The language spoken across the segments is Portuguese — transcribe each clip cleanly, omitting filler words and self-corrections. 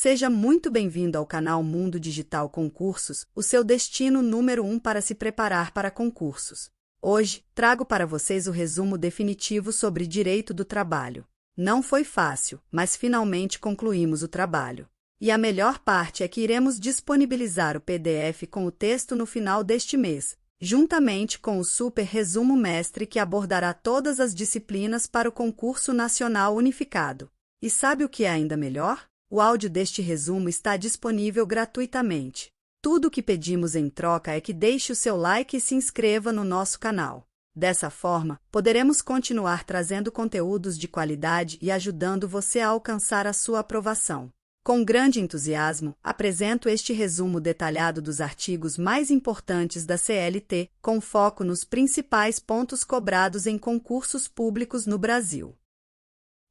Seja muito bem-vindo ao canal Mundo Digital Concursos, o seu destino número 1 para se preparar para concursos. Hoje, trago para vocês o resumo definitivo sobre direito do trabalho. Não foi fácil, mas finalmente concluímos o trabalho. E a melhor parte é que iremos disponibilizar o PDF com o texto no final deste mês, juntamente com o super resumo mestre que abordará todas as disciplinas para o concurso nacional unificado. E sabe o que é ainda melhor? O áudio deste resumo está disponível gratuitamente. Tudo o que pedimos em troca é que deixe o seu like e se inscreva no nosso canal. Dessa forma, poderemos continuar trazendo conteúdos de qualidade e ajudando você a alcançar a sua aprovação. Com grande entusiasmo, apresento este resumo detalhado dos artigos mais importantes da CLT, com foco nos principais pontos cobrados em concursos públicos no Brasil.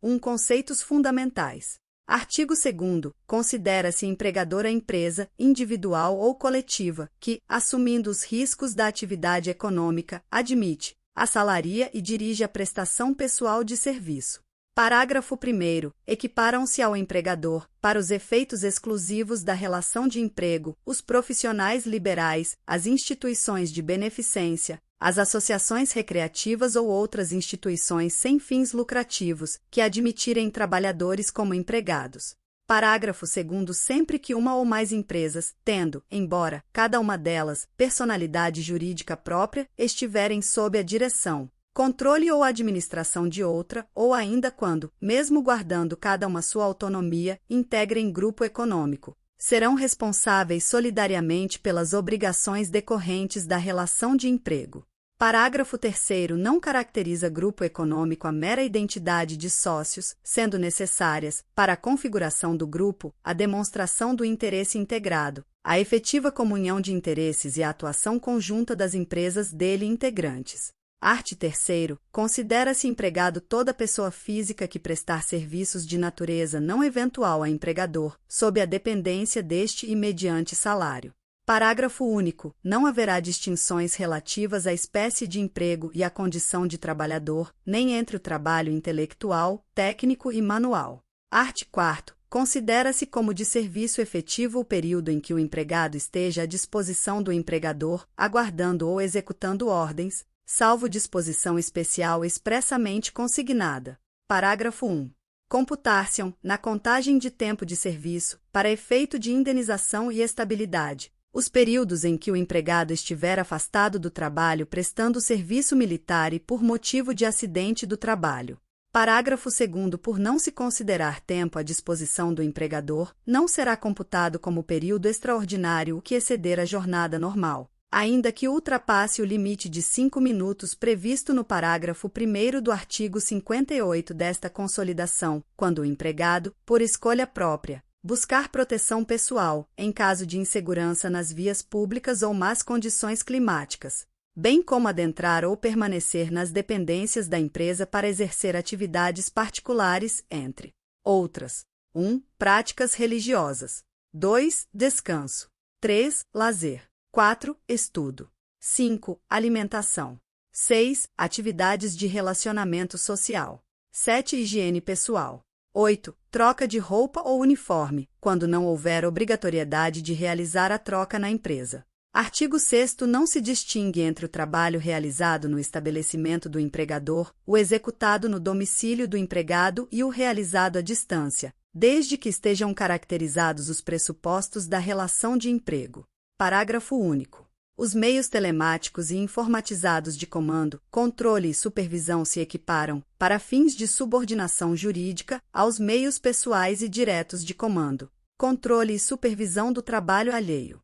1. Conceitos fundamentais. Artigo 2º. Considera-se empregador a empresa, individual ou coletiva, que, assumindo os riscos da atividade econômica, admite, assalaria e dirige a prestação pessoal de serviço. Parágrafo 1º. Equiparam-se ao empregador, para os efeitos exclusivos da relação de emprego, os profissionais liberais, as instituições de beneficência, as associações recreativas ou outras instituições sem fins lucrativos, que admitirem trabalhadores como empregados. Parágrafo 2º. Sempre que uma ou mais empresas, tendo, embora, cada uma delas, personalidade jurídica própria, estiverem sob a direção, controle ou administração de outra, ou ainda quando, mesmo guardando cada uma sua autonomia, integrem grupo econômico, serão responsáveis solidariamente pelas obrigações decorrentes da relação de emprego. Parágrafo 3º. Não caracteriza grupo econômico a mera identidade de sócios, sendo necessárias, para a configuração do grupo, a demonstração do interesse integrado, a efetiva comunhão de interesses e a atuação conjunta das empresas dele integrantes. Art. 3º. Considera-se empregado toda pessoa física que prestar serviços de natureza não eventual a empregador, sob a dependência deste e mediante salário. Parágrafo único. Não haverá distinções relativas à espécie de emprego e à condição de trabalhador, nem entre o trabalho intelectual, técnico e manual. Art. 4º. Considera-se como de serviço efetivo o período em que o empregado esteja à disposição do empregador, aguardando ou executando ordens, salvo disposição especial expressamente consignada. Parágrafo 1. Computar-se-ão, na contagem de tempo de serviço, para efeito de indenização e estabilidade, os períodos em que o empregado estiver afastado do trabalho prestando serviço militar e por motivo de acidente do trabalho. Parágrafo 2º. Por não se considerar tempo à disposição do empregador, não será computado como período extraordinário o que exceder a jornada normal, ainda que ultrapasse o limite de 5 minutos previsto no parágrafo 1º do artigo 58 desta Consolidação, quando o empregado, por escolha própria, buscar proteção pessoal, em caso de insegurança nas vias públicas ou más condições climáticas, bem como adentrar ou permanecer nas dependências da empresa para exercer atividades particulares, entre outras. 1. Práticas religiosas. 2. Descanso. 3. Lazer. 4. Estudo. 5. Alimentação. 6. Atividades de relacionamento social. 7. Higiene pessoal. 8. Troca de roupa ou uniforme, quando não houver obrigatoriedade de realizar a troca na empresa. Artigo 6º. Não se distingue entre o trabalho realizado no estabelecimento do empregador, o executado no domicílio do empregado e o realizado à distância, desde que estejam caracterizados os pressupostos da relação de emprego. Parágrafo único. Os meios telemáticos e informatizados de comando, controle e supervisão se equiparam, para fins de subordinação jurídica, aos meios pessoais e diretos de comando, controle e supervisão do trabalho alheio.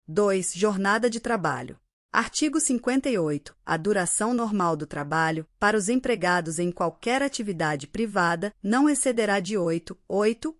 2. Jornada de trabalho. Artigo 58. A duração normal do trabalho, para os empregados em qualquer atividade privada, não excederá de 8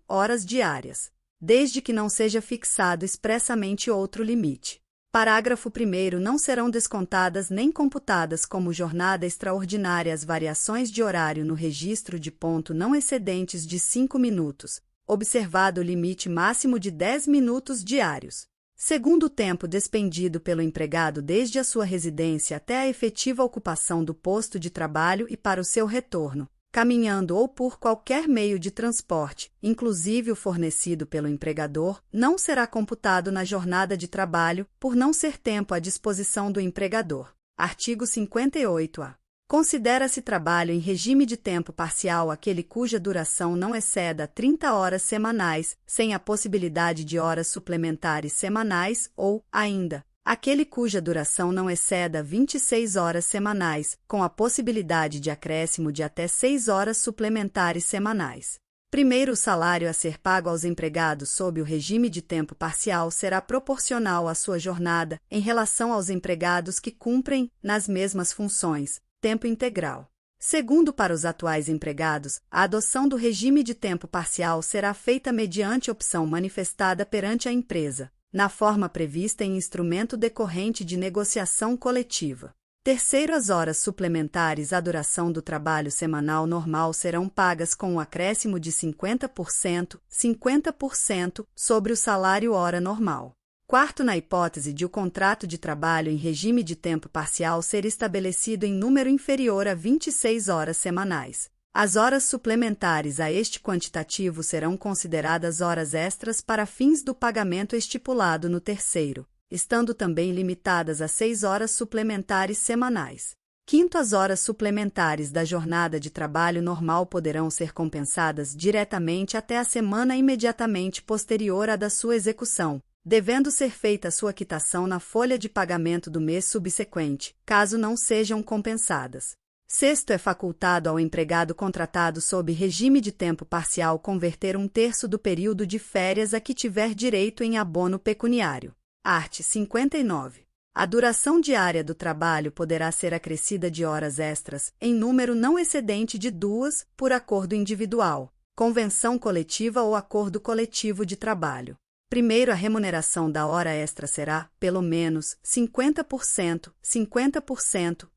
horas diárias, desde que não seja fixado expressamente outro limite. Parágrafo 1º. Não serão descontadas nem computadas como jornada extraordinária as variações de horário no registro de ponto não excedentes de 5 minutos, observado o limite máximo de 10 minutos diários. Segundo o tempo despendido pelo empregado desde a sua residência até a efetiva ocupação do posto de trabalho e para o seu retorno, caminhando ou por qualquer meio de transporte, inclusive o fornecido pelo empregador, não será computado na jornada de trabalho, por não ser tempo à disposição do empregador. Artigo 58-A. Considera-se trabalho em regime de tempo parcial aquele cuja duração não exceda 30 horas semanais, sem a possibilidade de horas suplementares semanais, ou, ainda, aquele cuja duração não exceda 26 horas semanais, com a possibilidade de acréscimo de até 6 horas suplementares semanais. Primeiro, o salário a ser pago aos empregados sob o regime de tempo parcial será proporcional à sua jornada em relação aos empregados que cumprem, nas mesmas funções, tempo integral. Segundo, para os atuais empregados, a adoção do regime de tempo parcial será feita mediante opção manifestada perante a empresa, na forma prevista em instrumento decorrente de negociação coletiva. Terceiro, as horas suplementares à duração do trabalho semanal normal serão pagas com um acréscimo de 50%, sobre o salário hora normal. Quarto, na hipótese de o contrato de trabalho em regime de tempo parcial ser estabelecido em número inferior a 26 horas semanais, as horas suplementares a este quantitativo serão consideradas horas extras para fins do pagamento estipulado no terceiro, estando também limitadas a 6 horas suplementares semanais. Quinto, as horas suplementares da jornada de trabalho normal poderão ser compensadas diretamente até a semana imediatamente posterior à da sua execução, devendo ser feita sua quitação na folha de pagamento do mês subsequente, caso não sejam compensadas. Sexto, é facultado ao empregado contratado sob regime de tempo parcial converter 1/3 do período de férias a que tiver direito em abono pecuniário. Art. 59. A duração diária do trabalho poderá ser acrescida de horas extras, em número não excedente de 2, por acordo individual, convenção coletiva ou acordo coletivo de trabalho. Primeiro, a remuneração da hora extra será, pelo menos, 50%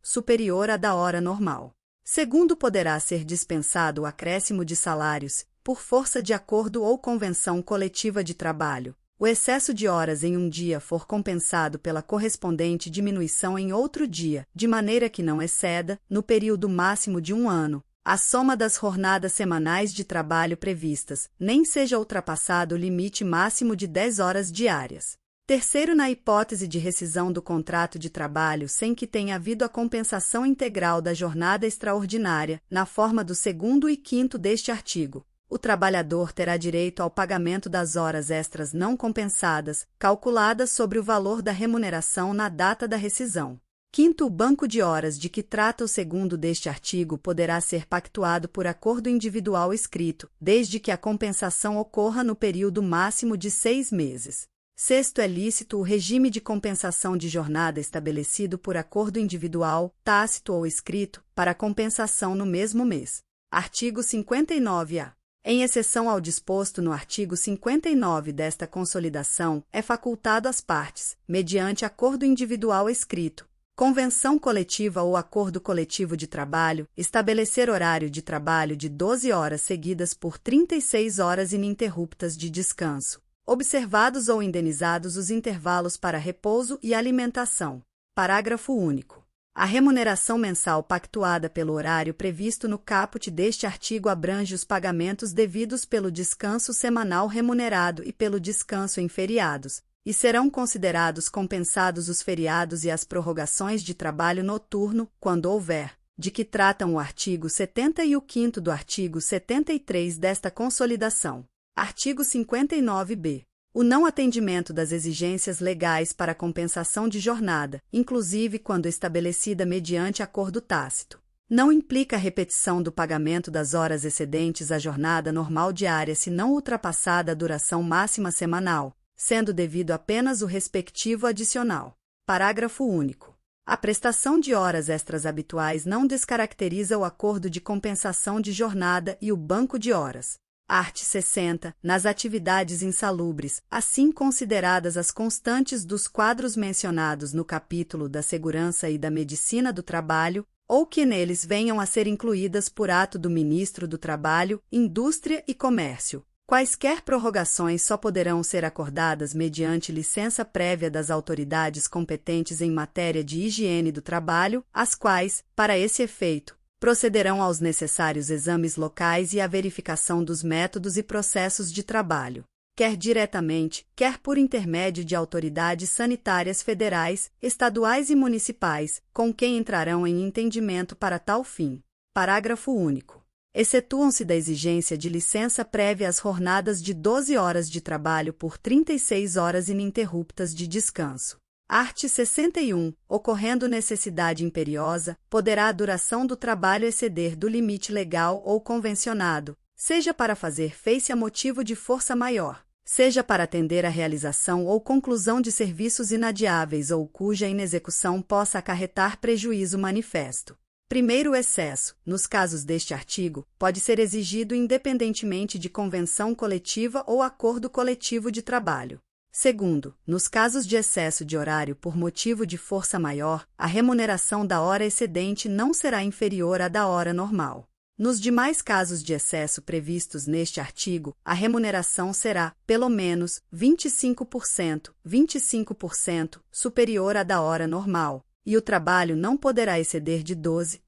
superior à da hora normal. Segundo, poderá ser dispensado o acréscimo de salários, por força de acordo ou convenção coletiva de trabalho. O excesso de horas em um dia for compensado pela correspondente diminuição em outro dia, de maneira que não exceda, no período máximo de 1 ano, a soma das jornadas semanais de trabalho previstas, nem seja ultrapassado o limite máximo de 10 horas diárias. Terceiro, na hipótese de rescisão do contrato de trabalho sem que tenha havido a compensação integral da jornada extraordinária, na forma do 2º e 5º deste artigo, o trabalhador terá direito ao pagamento das horas extras não compensadas, calculadas sobre o valor da remuneração na data da rescisão. Quinto, o banco de horas de que trata o 2º deste artigo poderá ser pactuado por acordo individual escrito, desde que a compensação ocorra no período máximo de 6 meses. Sexto, é lícito o regime de compensação de jornada estabelecido por acordo individual, tácito ou escrito, para compensação no mesmo mês. Artigo 59-A. Em exceção ao disposto no artigo 59 desta Consolidação, é facultado às partes, mediante acordo individual escrito, convenção coletiva ou acordo coletivo de trabalho, estabelecer horário de trabalho de 12 horas seguidas por 36 horas ininterruptas de descanso, observados ou indenizados os intervalos para repouso e alimentação. Parágrafo único. A remuneração mensal pactuada pelo horário previsto no caput deste artigo abrange os pagamentos devidos pelo descanso semanal remunerado e pelo descanso em feriados, e serão considerados compensados os feriados e as prorrogações de trabalho noturno, quando houver, de que tratam o artigo 70 e o 5º do artigo 73 desta Consolidação. Artigo 59-B. O não atendimento das exigências legais para compensação de jornada, inclusive quando estabelecida mediante acordo tácito, não implica a repetição do pagamento das horas excedentes à jornada normal diária se não ultrapassada a duração máxima semanal, sendo devido apenas o respectivo adicional. Parágrafo único. A prestação de horas extras habituais não descaracteriza o acordo de compensação de jornada e o banco de horas. Art. 60. Nas atividades insalubres, assim consideradas as constantes dos quadros mencionados no capítulo da Segurança e da Medicina do Trabalho, ou que neles venham a ser incluídas por ato do Ministro do Trabalho, Indústria e Comércio, quaisquer prorrogações só poderão ser acordadas mediante licença prévia das autoridades competentes em matéria de higiene do trabalho, as quais, para esse efeito, Procederão aos necessários exames locais e à verificação dos métodos e processos de trabalho, quer diretamente, quer por intermédio de autoridades sanitárias federais, estaduais e municipais, com quem entrarão em entendimento para tal fim. Parágrafo único. Excetuam-se da exigência de licença prévia as jornadas de 12 horas de trabalho por 36 horas ininterruptas de descanso. Art. 61. Ocorrendo necessidade imperiosa, poderá a duração do trabalho exceder do limite legal ou convencionado, seja para fazer face a motivo de força maior, seja para atender à realização ou conclusão de serviços inadiáveis ou cuja inexecução possa acarretar prejuízo manifesto. Primeiro, o excesso, nos casos deste artigo, pode ser exigido independentemente de convenção coletiva ou acordo coletivo de trabalho. Segundo, nos casos de excesso de horário por motivo de força maior, a remuneração da hora excedente não será inferior à da hora normal. Nos demais casos de excesso previstos neste artigo, a remuneração será, pelo menos, 25% superior à da hora normal, e o trabalho não poderá exceder de 12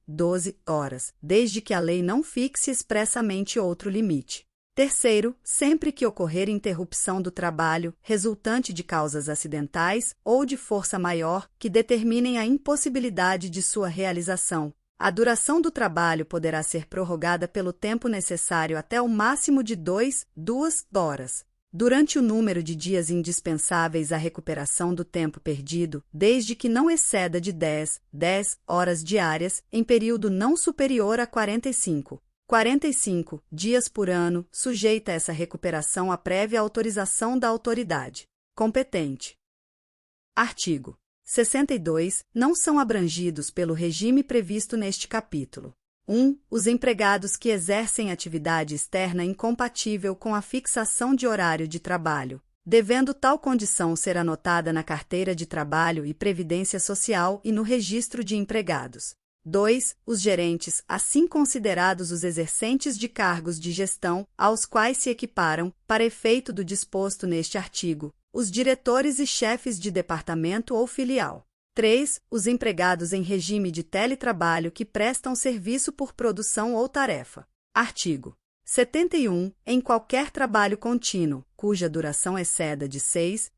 horas, desde que a lei não fixe expressamente outro limite. Terceiro, sempre que ocorrer interrupção do trabalho, resultante de causas acidentais ou de força maior que determinem a impossibilidade de sua realização, a duração do trabalho poderá ser prorrogada pelo tempo necessário até o máximo de 2 horas, durante o número de dias indispensáveis à recuperação do tempo perdido, desde que não exceda de 10 horas diárias, em período não superior a 45 dias por ano, sujeita essa recuperação à prévia autorização da autoridade competente. Artigo 62. Não são abrangidos pelo regime previsto neste capítulo. 1. Os empregados que exercem atividade externa incompatível com a fixação de horário de trabalho, devendo tal condição ser anotada na carteira de trabalho e previdência social e no registro de empregados. 2. Os gerentes, assim considerados os exercentes de cargos de gestão, aos quais se equiparam, para efeito do disposto neste artigo, os diretores e chefes de departamento ou filial. 3. Os empregados em regime de teletrabalho que prestam serviço por produção ou tarefa. Artigo 71. Em qualquer trabalho contínuo, cuja duração exceda de 6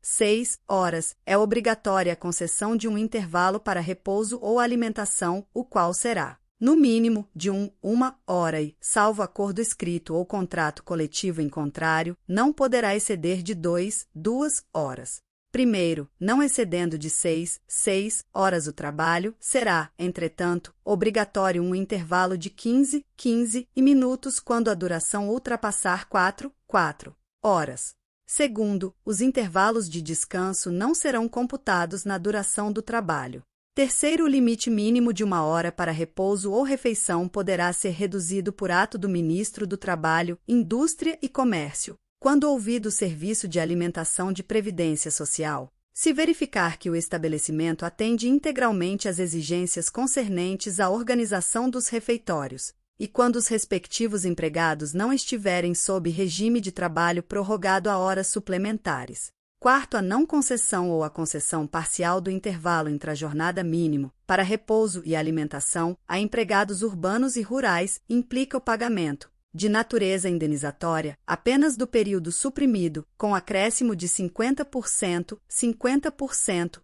horas, é obrigatória a concessão de um intervalo para repouso ou alimentação, o qual será, no mínimo, de 1 hora e, salvo acordo escrito ou contrato coletivo em contrário, não poderá exceder de 2 horas. Primeiro, não excedendo de 6 horas o trabalho, será, entretanto, obrigatório um intervalo de 15 minutos quando a duração ultrapassar 4 horas. Segundo, os intervalos de descanso não serão computados na duração do trabalho. Terceiro, o limite mínimo de 1 hora para repouso ou refeição poderá ser reduzido por ato do Ministro do Trabalho, Indústria e Comércio, quando ouvido o Serviço de Alimentação de Previdência Social, se verificar que o estabelecimento atende integralmente às exigências concernentes à organização dos refeitórios, e quando os respectivos empregados não estiverem sob regime de trabalho prorrogado a horas suplementares. Quarto, a não concessão ou a concessão parcial do intervalo intrajornada mínimo, para repouso e alimentação, a empregados urbanos e rurais, implica o pagamento, de natureza indenizatória, apenas do período suprimido, com acréscimo de 50%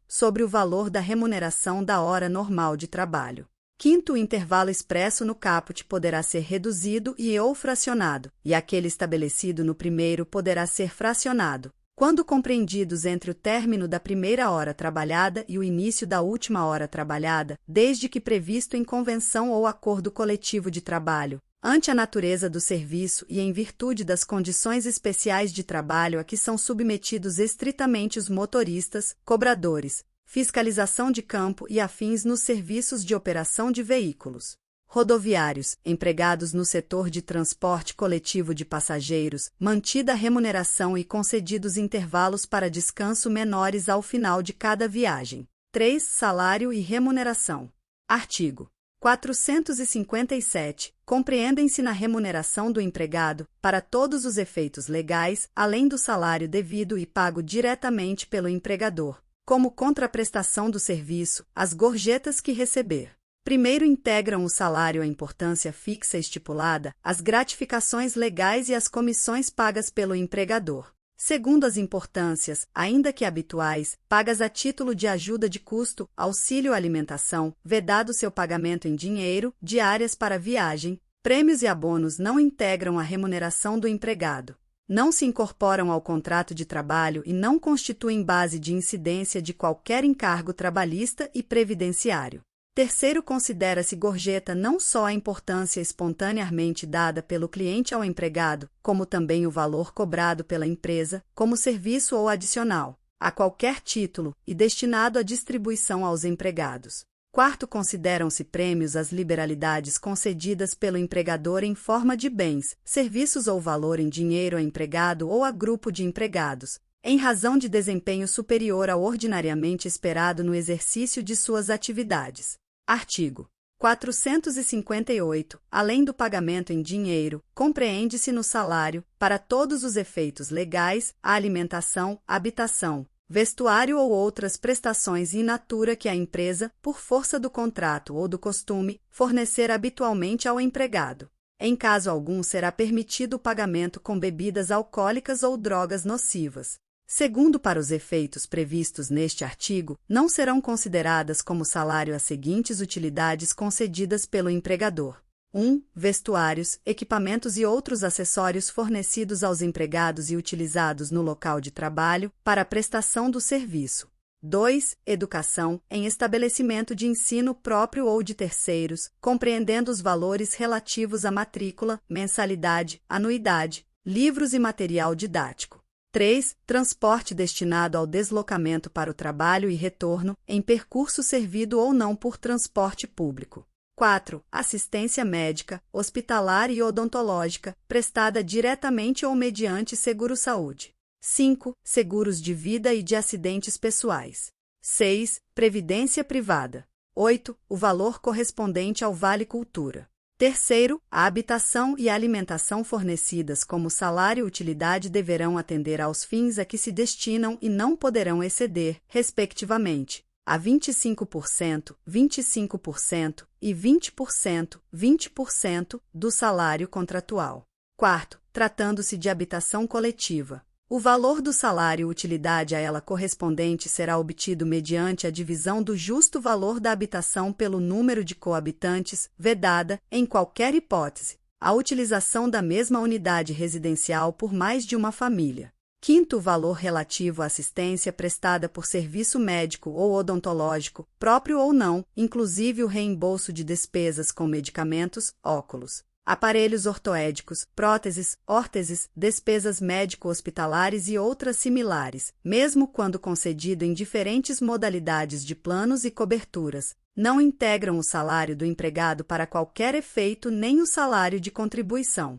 sobre o valor da remuneração da hora normal de trabalho. Quinto, o intervalo expresso no caput poderá ser reduzido ou fracionado, e aquele estabelecido no primeiro poderá ser fracionado, quando compreendidos entre o término da primeira hora trabalhada e o início da última hora trabalhada, desde que previsto em convenção ou acordo coletivo de trabalho, ante a natureza do serviço e em virtude das condições especiais de trabalho a que são submetidos estritamente os motoristas, cobradores, fiscalização de campo e afins nos serviços de operação de veículos rodoviários, empregados no setor de transporte coletivo de passageiros, mantida a remuneração e concedidos intervalos para descanso menores ao final de cada viagem. 3. Salário e remuneração. Artigo 457. Compreendem-se na remuneração do empregado, para todos os efeitos legais, além do salário devido e pago diretamente pelo empregador, como contraprestação do serviço, as gorjetas que receber. Primeiro, integram o salário à importância fixa estipulada, as gratificações legais e as comissões pagas pelo empregador. Segundo, as importâncias, ainda que habituais, pagas a título de ajuda de custo, auxílio alimentação, vedado seu pagamento em dinheiro, diárias para viagem, prêmios e abonos não integram a remuneração do empregado. Não se incorporam ao contrato de trabalho e não constituem base de incidência de qualquer encargo trabalhista e previdenciário. Terceiro, considera-se gorjeta não só a importância espontaneamente dada pelo cliente ao empregado, como também o valor cobrado pela empresa, como serviço ou adicional, a qualquer título, e destinado à distribuição aos empregados. Quarto, consideram-se prêmios as liberalidades concedidas pelo empregador em forma de bens, serviços ou valor em dinheiro a empregado ou a grupo de empregados, em razão de desempenho superior ao ordinariamente esperado no exercício de suas atividades. Artigo 458. Além do pagamento em dinheiro, compreende-se no salário, para todos os efeitos legais, a alimentação, habitação, vestuário ou outras prestações in natura que a empresa, por força do contrato ou do costume, fornecer habitualmente ao empregado. Em caso algum será permitido o pagamento com bebidas alcoólicas ou drogas nocivas. Segundo, para os efeitos previstos neste artigo, não serão consideradas como salário as seguintes utilidades concedidas pelo empregador. 1. Vestuários, equipamentos e outros acessórios fornecidos aos empregados e utilizados no local de trabalho para a prestação do serviço. 2. Educação, em estabelecimento de ensino próprio ou de terceiros, compreendendo os valores relativos à matrícula, mensalidade, anuidade, livros e material didático. 3. Transporte destinado ao deslocamento para o trabalho e retorno, em percurso servido ou não por transporte público. 4. Assistência médica, hospitalar e odontológica, prestada diretamente ou mediante seguro-saúde. 5. Seguros de vida e de acidentes pessoais. 6. Previdência privada. 8. O valor correspondente ao Vale Cultura. Terceiro, a habitação e a alimentação fornecidas como salário e utilidade deverão atender aos fins a que se destinam e não poderão exceder, respectivamente, a 25%, 25% e 20% do salário contratual. Quarto, tratando-se de habitação coletiva, o valor do salário e utilidade a ela correspondente será obtido mediante a divisão do justo valor da habitação pelo número de coabitantes, vedada, em qualquer hipótese, a utilização da mesma unidade residencial por mais de uma família. Quinto, o valor relativo à assistência prestada por serviço médico ou odontológico, próprio ou não, inclusive o reembolso de despesas com medicamentos, óculos, aparelhos ortoédicos, próteses, órteses, despesas médico-hospitalares e outras similares, mesmo quando concedido em diferentes modalidades de planos e coberturas, não integram o salário do empregado para qualquer efeito nem o salário de contribuição.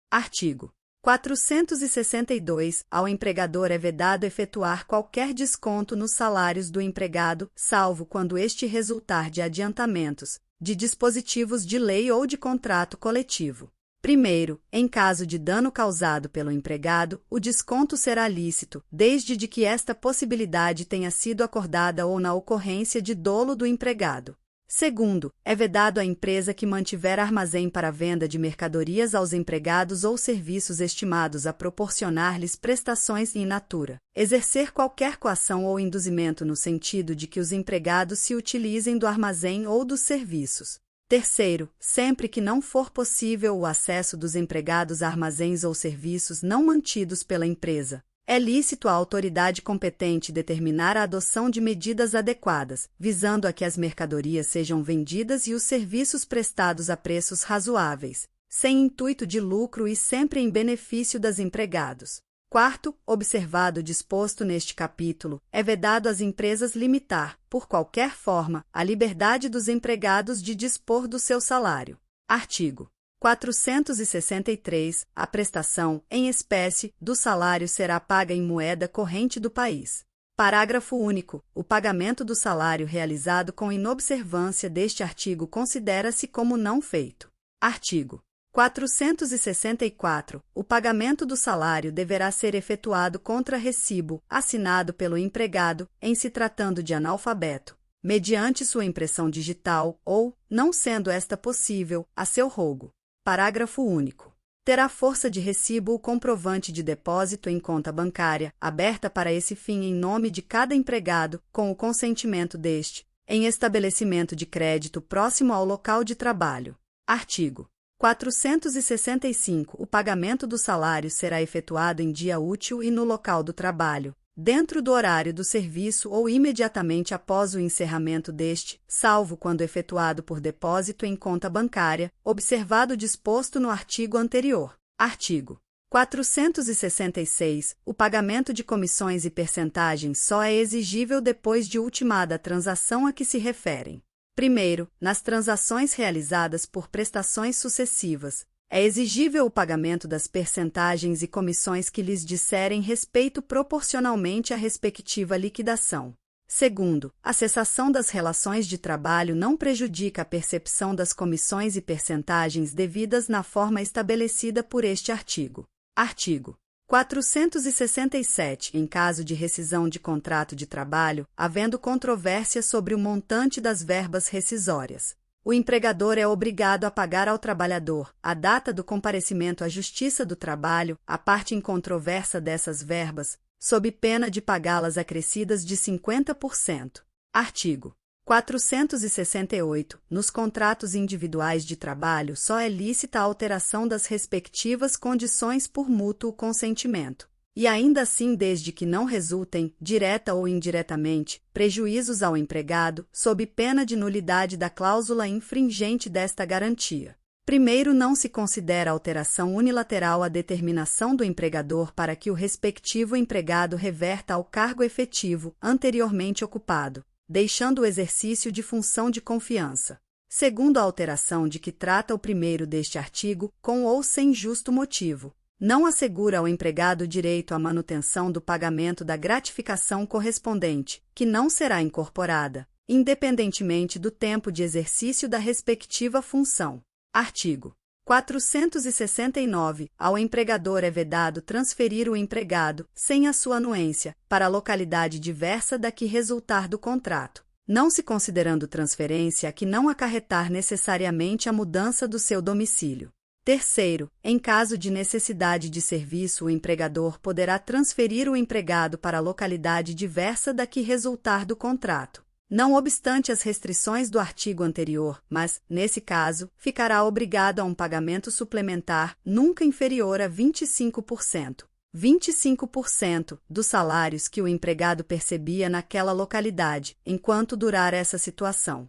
Artigo 462. Ao empregador é vedado efetuar qualquer desconto nos salários do empregado, salvo quando este resultar de adiantamentos, de dispositivos de lei ou de contrato coletivo. Primeiro, em caso de dano causado pelo empregado, o desconto será lícito, desde de que esta possibilidade tenha sido acordada ou na ocorrência de dolo do empregado. Segundo, é vedado à empresa que mantiver armazém para venda de mercadorias aos empregados ou serviços estimados a proporcionar-lhes prestações in natura, exercer qualquer coação ou induzimento no sentido de que os empregados se utilizem do armazém ou dos serviços. Terceiro, sempre que não for possível o acesso dos empregados a armazéns ou serviços não mantidos pela empresa, é lícito à autoridade competente determinar a adoção de medidas adequadas, visando a que as mercadorias sejam vendidas e os serviços prestados a preços razoáveis, sem intuito de lucro e sempre em benefício dos empregados. Quarto, observado o disposto neste capítulo, é vedado às empresas limitar, por qualquer forma, a liberdade dos empregados de dispor do seu salário. Artigo 463. A prestação, em espécie, do salário será paga em moeda corrente do país. Parágrafo único. O pagamento do salário realizado com inobservância deste artigo considera-se como não feito. Artigo 464. O pagamento do salário deverá ser efetuado contra recibo, assinado pelo empregado, em se tratando de analfabeto, mediante sua impressão digital ou, não sendo esta possível, a seu rogo. Parágrafo único. Terá força de recibo o comprovante de depósito em conta bancária, aberta para esse fim em nome de cada empregado, com o consentimento deste, em estabelecimento de crédito próximo ao local de trabalho. Artigo 465. O pagamento do salário será efetuado em dia útil e no local do trabalho, dentro do horário do serviço ou imediatamente após o encerramento deste, salvo quando efetuado por depósito em conta bancária, observado o disposto no artigo anterior. Artigo 466. O pagamento de comissões e percentagens só é exigível depois de ultimada a transação a que se referem. Primeiro, nas transações realizadas por prestações sucessivas, é exigível o pagamento das percentagens e comissões que lhes disserem respeito proporcionalmente à respectiva liquidação. Segundo, a cessação das relações de trabalho não prejudica a percepção das comissões e percentagens devidas na forma estabelecida por este artigo. Artigo 467. Em caso de rescisão de contrato de trabalho, havendo controvérsia sobre o montante das verbas rescisórias, o empregador é obrigado a pagar ao trabalhador, à data do comparecimento à Justiça do Trabalho, a parte incontroversa dessas verbas, sob pena de pagá-las acrescidas de 50%. Artigo 468. Nos contratos individuais de trabalho só é lícita a alteração das respectivas condições por mútuo consentimento, e ainda assim desde que não resultem, direta ou indiretamente, prejuízos ao empregado, sob pena de nulidade da cláusula infringente desta garantia. Primeiro, não se considera alteração unilateral a determinação do empregador para que o respectivo empregado reverta ao cargo efetivo anteriormente ocupado, deixando o exercício de função de confiança. Segundo a alteração de que trata o primeiro deste artigo, com ou sem justo motivo, não assegura ao empregado direito à manutenção do pagamento da gratificação correspondente, que não será incorporada, independentemente do tempo de exercício da respectiva função. Artigo 469. Ao empregador é vedado transferir o empregado, sem a sua anuência, para a localidade diversa da que resultar do contrato, não se considerando transferência a que não acarretar necessariamente a mudança do seu domicílio. Terceiro, em caso de necessidade de serviço, o empregador poderá transferir o empregado para a localidade diversa da que resultar do contrato, não obstante as restrições do artigo anterior, mas, nesse caso, ficará obrigado a um pagamento suplementar nunca inferior a 25%. 25% dos salários que o empregado percebia naquela localidade, enquanto durar essa situação.